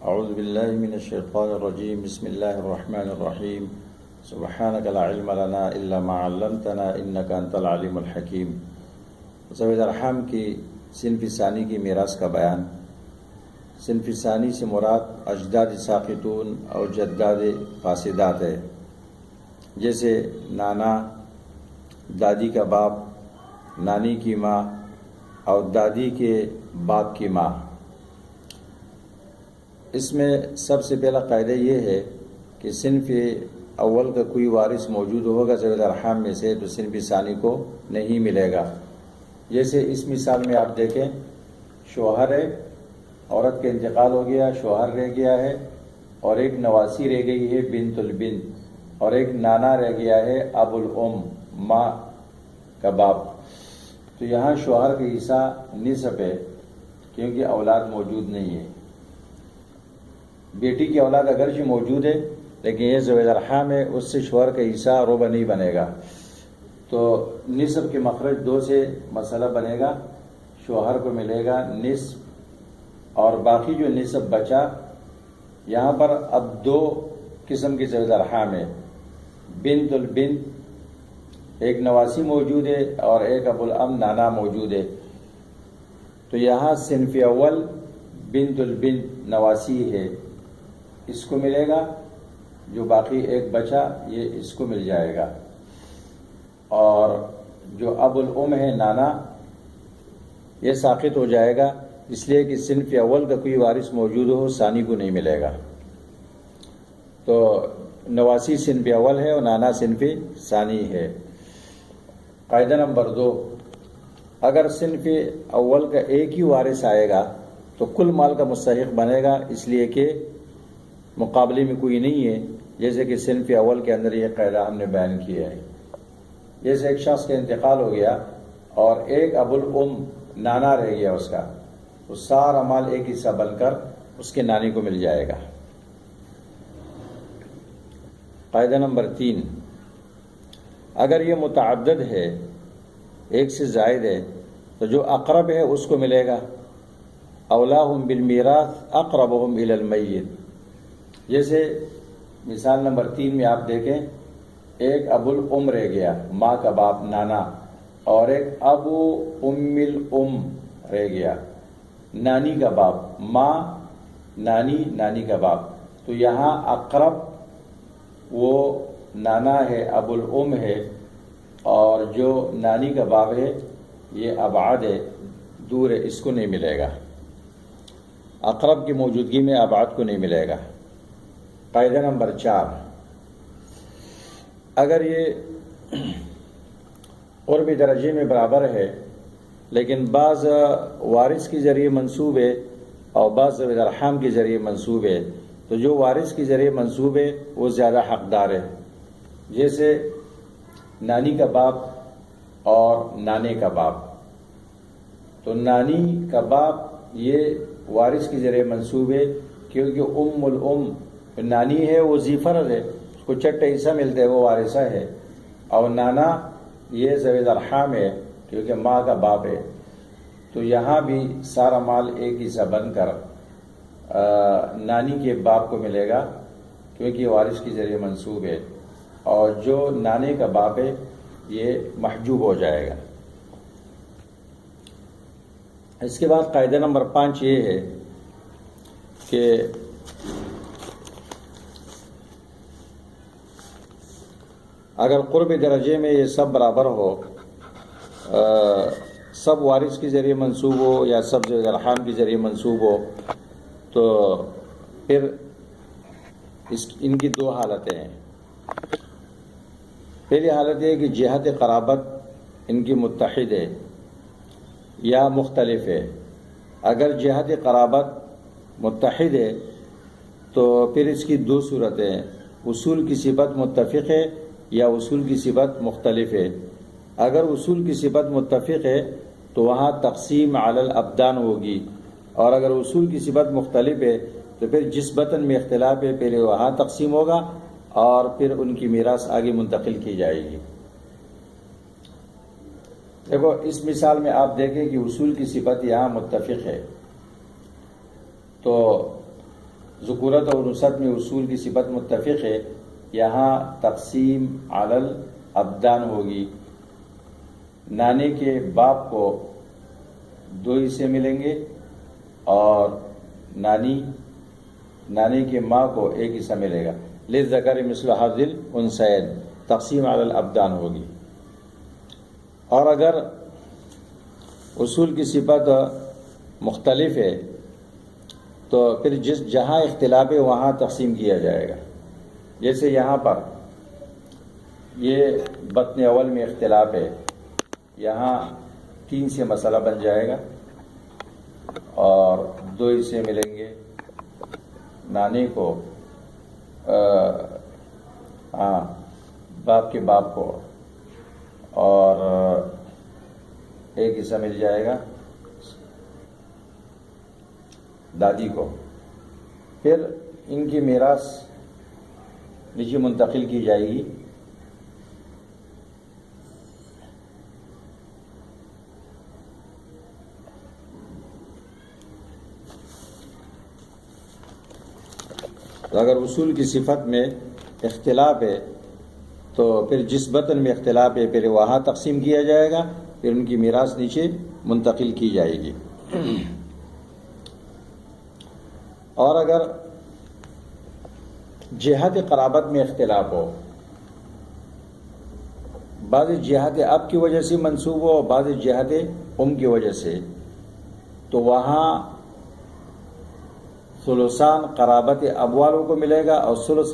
اعوذ باللہ من الشیطان الرجیم بسم اللہ الرحمن الرحیم سبحانک لا علم لنا الا ما علمتنا انک انت العلیم الحکیم۔ ذوی الارحام کی صنف ثانی کی میراث کا بیان۔ صنف ثانی سے مراد اجداد ساقطون اور جداد فاسدات ہے، جیسے نانا، دادی کا باپ، نانی کی ماں اور دادی کے باپ کی ماں۔ اس میں سب سے پہلا قاعدہ یہ ہے کہ صنف اول کا کوئی وارث موجود ہوگا ذوی الارحام میں سے تو صنف ثانی کو نہیں ملے گا۔ جیسے اس مثال میں آپ دیکھیں، شوہر ہے، عورت کا انتقال ہو گیا، شوہر رہ گیا ہے اور ایک نواسی رہ گئی ہے بنت البنت، اور ایک نانا رہ گیا ہے ابو الام، ماں کا باپ۔ تو یہاں شوہر کا حصہ نصف ہے کیونکہ اولاد موجود نہیں ہے۔ بیٹی کی اولاد اگرچہ موجود ہے لیکن یہ ذوی الارحام ہے، اس سے شوہر کا حصہ ربع نہیں بنے گا، تو نصف کے مخرج 2 سے مسئلہ بنے گا، شوہر کو ملے گا نصف، اور باقی جو نصف بچا، یہاں پر اب 2 قسم کے ذوی الارحام ہے، بنت البنت، ایک نواسی موجود ہے اور ایک ابو الام نانا موجود ہے۔ تو یہاں صنف اول بنت البنت نواسی ہے، اس کو ملے گا، جو باقی ایک بچا یہ اس کو مل جائے گا، اور جو ابو الام ہے نانا، یہ ساقط ہو جائے گا، اس لیے کہ صنف اول کا کوئی وارث موجود ہو ثانی کو نہیں ملے گا۔ تو نواسی صنف اول ہے اور نانا صنف ثانی ہے۔ قاعدہ نمبر 2، اگر صنف اول کا ایک ہی وارث آئے گا تو کل مال کا مستحق بنے گا، اس لیے کہ مقابلے میں کوئی نہیں ہے، جیسے کہ صنف اول کے اندر یہ قاعدہ ہم نے بیان کیا ہے۔ جیسے ایک شخص کا انتقال ہو گیا اور ایک ابو الام نانا رہ گیا اس کا، تو سارا مال ایک حصہ بن کر اس کے نانی کو مل جائے گا۔ قاعدہ نمبر 3، اگر یہ متعدد ہے، ایک سے زائد ہے، تو جو اقرب ہے اس کو ملے گا، اولاہم بالمیراث اقربہم الی المیت۔ جیسے مثال نمبر 3 میں آپ دیکھیں، ایک ابو الام رہ گیا، ماں کا باپ نانا، اور ایک ابو ام الام رہ گیا، نانی کا باپ، ماں نانی، نانی کا باپ۔ تو یہاں اقرب وہ نانا ہے، ابو الام ہے، اور جو نانی کا باپ ہے یہ ابعد ہے، دور ہے، اس کو نہیں ملے گا۔ اقرب کی موجودگی میں ابعد کو نہیں ملے گا۔ قاعدہ نمبر 4، اگر یہ قرب درجے میں برابر ہے لیکن بعض وارث کے ذریعے منسوب ہے اور بعض ذوی الارحام کے ذریعے منسوب ہے، تو جو وارث کے ذریعے منسوب ہے وہ زیادہ حقدار ہے۔ جیسے نانی کا باپ اور نانے کا باپ، تو نانی کا باپ یہ وارث کے ذریعے منسوب ہے کیونکہ ام الام نانی ہے، وہ ذی فرض ہے، اس کو چٹا حصہ ملتا ہے، وہ وارثہ ہے، اور نانا یہ ذوی الارحام ہے کیونکہ ماں کا باپ ہے۔ تو یہاں بھی سارا مال ایک حصہ بن کر نانی کے باپ کو ملے گا کیونکہ وارث کے ذریعے منسوب ہے، اور جو نانے کا باپ ہے یہ محجوب ہو جائے گا۔ اس کے بعد قاعدہ نمبر 5 یہ ہے کہ اگر قرب درجے میں یہ سب برابر ہو، سب وارث کے ذریعے منسوب ہو یا سب ذوی الارحام کے ذریعے منسوب ہو، تو پھر ان کی 2 حالتیں ہیں۔ پہلی حالت یہ ہے کہ جہت قرابت ان کی متحد ہے یا مختلف ہے۔ اگر جہت قرابت متحد ہے تو پھر اس کی 2 صورتیں ہیں، اصول کی صفت متفق ہے یا اصول کی صفت مختلف ہے۔ اگر اصول کی صفت متفق ہے تو وہاں تقسیم علی الابدان ہوگی، اور اگر اصول کی صفت مختلف ہے تو پھر جس بطن میں اختلاف ہے پہلے وہاں تقسیم ہوگا اور پھر ان کی میراث آگے منتقل کی جائے گی۔ دیکھو اس مثال میں آپ دیکھیں کہ اصول کی صفت یہاں متفق ہے، تو ذکورت اور انوثت میں اصول کی صفت متفق ہے، یہاں تقسیم علی الابدان ہوگی۔ نانے کے باپ کو 2 حصے ملیں گے اور نانی کے ماں کو 1 حصہ ملے گا۔ للذکر مثل حظ الانثیین، تقسیم علی الابدان ہوگی۔ اور اگر اصول کی صفت مختلف ہے تو پھر جہاں اختلاف ہے وہاں تقسیم کیا جائے گا۔ جیسے یہاں پر یہ بطن اول میں اختلاف ہے، یہاں 3 سے مسئلہ بن جائے گا اور 2 حصے ملیں گے نانی کو، باپ کے باپ کو، اور 1 حصہ مل جائے گا دادی کو۔ پھر ان کی میراث نیچے منتقل کی جائے گی۔ تو اگر اصول کی صفت میں اختلاف ہے تو پھر جس بطن میں اختلاف ہے پھر وہاں تقسیم کیا جائے گا، پھر ان کی میراث نیچے منتقل کی جائے گی۔ اور اگر جہت قرابت میں اختلاف ہو، بعض جہت اب کی وجہ سے منسوب ہو اور بعض جہت کی وجہ سے، تو وہاں ثلثان قرابت اب والوں کو ملے گا اور ثلثان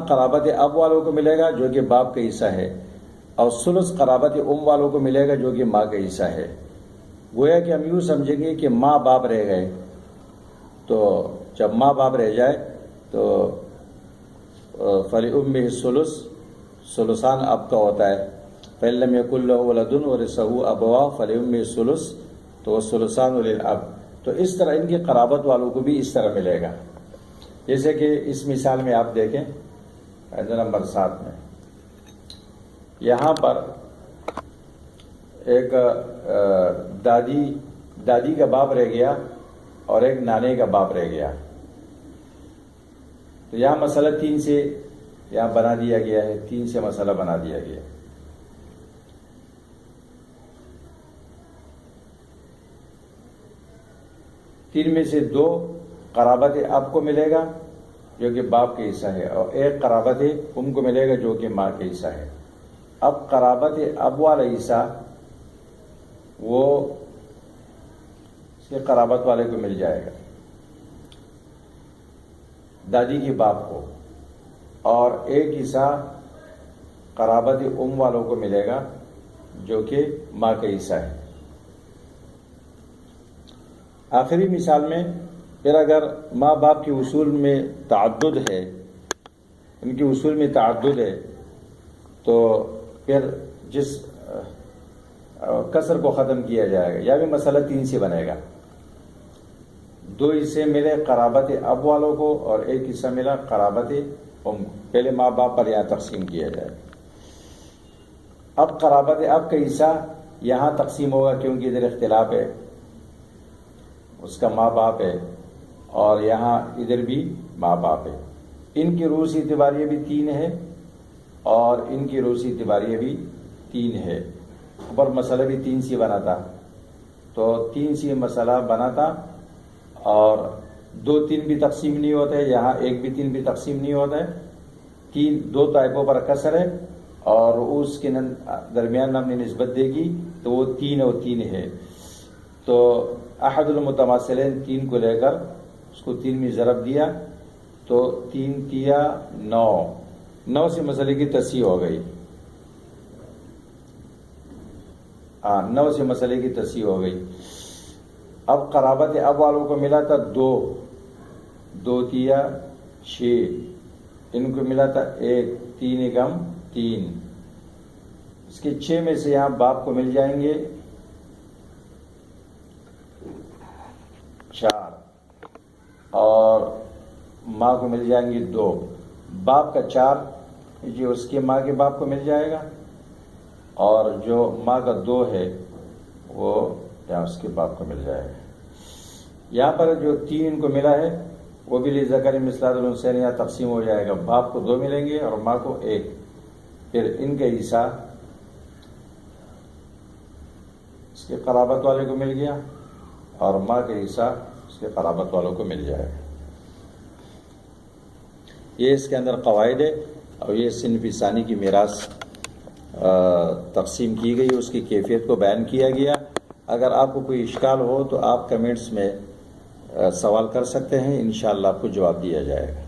قرابت اب والوں کو ملے گا جو کہ باپ کا حصہ ہے، اور ثلث قرابت والوں کو ملے گا جو کہ ماں کا حصہ ہے۔ گویا کہ ہم یوں سمجھیں گے کہ ماں باپ رہ گئے، تو جب ماں باپ رہ جائے تو فَلِأُمِّهِ الثُّلُثُ، ثلثان اب کا ہوتا ہے۔ فَإِن لَّمْ يَكُن لَّهُ وَلَدٌ وَرِثَهُ أَبَوَاهُ فَلِأُمِّهِ الثُّلُثُ، تو ثلثان للاب۔ تو اس طرح ان کی قرابت والوں کو بھی اس طرح ملے گا۔ جیسے کہ اس مثال میں آپ دیکھیں قاعدہ نمبر 7 میں، یہاں پر ایک دادی کا باپ رہ گیا اور ایک نانے کا باپ رہ گیا، تو یہاں مسئلہ 3 سے یہاں بنا دیا گیا ہے، 3 سے مسئلہ بنا دیا گیا۔ تین میں سے 2 قرابت اب کو ملے گا جو کہ باپ کا حصہ ہے، اور 1 قرابت کو ملے گا جو کہ ماں کا حصہ ہے۔ اب قرابت اب والا حصہ وہ اس کے قرابت والے کو مل جائے گا، دادی کے باپ کو، اور 1 حصہ قرابت والوں کو ملے گا جو کہ ماں کا حصہ ہے۔ آخری مثال میں پھر اگر ماں باپ کے اصول میں تعدد ہے، ان کے اصول میں تعدد ہے، تو پھر جس کسر کو ختم کیا جائے گا، یا بھی مسئلہ 3 سے بنے گا۔ 2 حصے ملے قرابت اب والوں کو اور 1 حصہ ملا قرابت پہلے ماں باپ پر یہاں تقسیم کیا جائے۔ اب قرابت اب کا حصہ یہاں تقسیم ہوگا کیونکہ ادھر اختلاف ہے، اس کا ماں باپ ہے اور یہاں ادھر بھی ماں باپ ہے۔ ان کی روسی اعتباریہ بھی 3 ہے اور ان کی روسی اعتباریہ بھی 3 ہے، پر مسئلہ بھی 3 سے بنا تھا، تو 3 سے مسئلہ بنا تھا، اور 2 3 بھی تقسیم نہیں ہوتا ہے، یہاں 1 بھی 3 بھی تقسیم نہیں ہوتا ہے۔ 2 طائفوں پر کسر ہے اور اس کے درمیان ہم نے نسبت دے گی تو وہ 3 اور 3 ہے، تو احد المتماثلین 3 کو لے کر اس کو 3 میں ضرب دیا تو 3 تیا 9 سے مسئلے کی تصحیح ہو گئی۔ 9 سے مسئلے کی تصحیح ہو گئی۔ اب قرابت اب والوں کو ملا تھا 2 تیا 6، ان کو ملا تھا 1، 3 × 3، اس کے 6 میں سے یہاں باپ کو مل جائیں گے 4 اور ماں کو مل جائیں گے 2۔ باپ کا 4 جو اس کے ماں کے باپ کو مل جائے گا، اور جو ماں کا 2 ہے وہ یہاں اس کے باپ کو مل جائے گا۔ یہاں پر جو 3 ان کو ملا ہے وہ بھی للذکر مثل حظ الانثیین یا تقسیم ہو جائے گا، باپ کو 2 ملیں گے اور ماں کو 1، پھر ان کا حصہ اس کے قرابت والے کو مل گیا اور ماں کا حصہ اس کے قرابت والوں کو مل جائے گا۔ یہ اس کے اندر قواعد ہے، اور یہ صنف ثانی کی میراث تقسیم کی گئی، اس کی کیفیت کو بیان کیا گیا۔ اگر آپ کو کوئی اشکال ہو تو آپ کمنٹس میں سوال کر سکتے ہیں، انشاءاللہ آپ کو جواب دیا جائے گا۔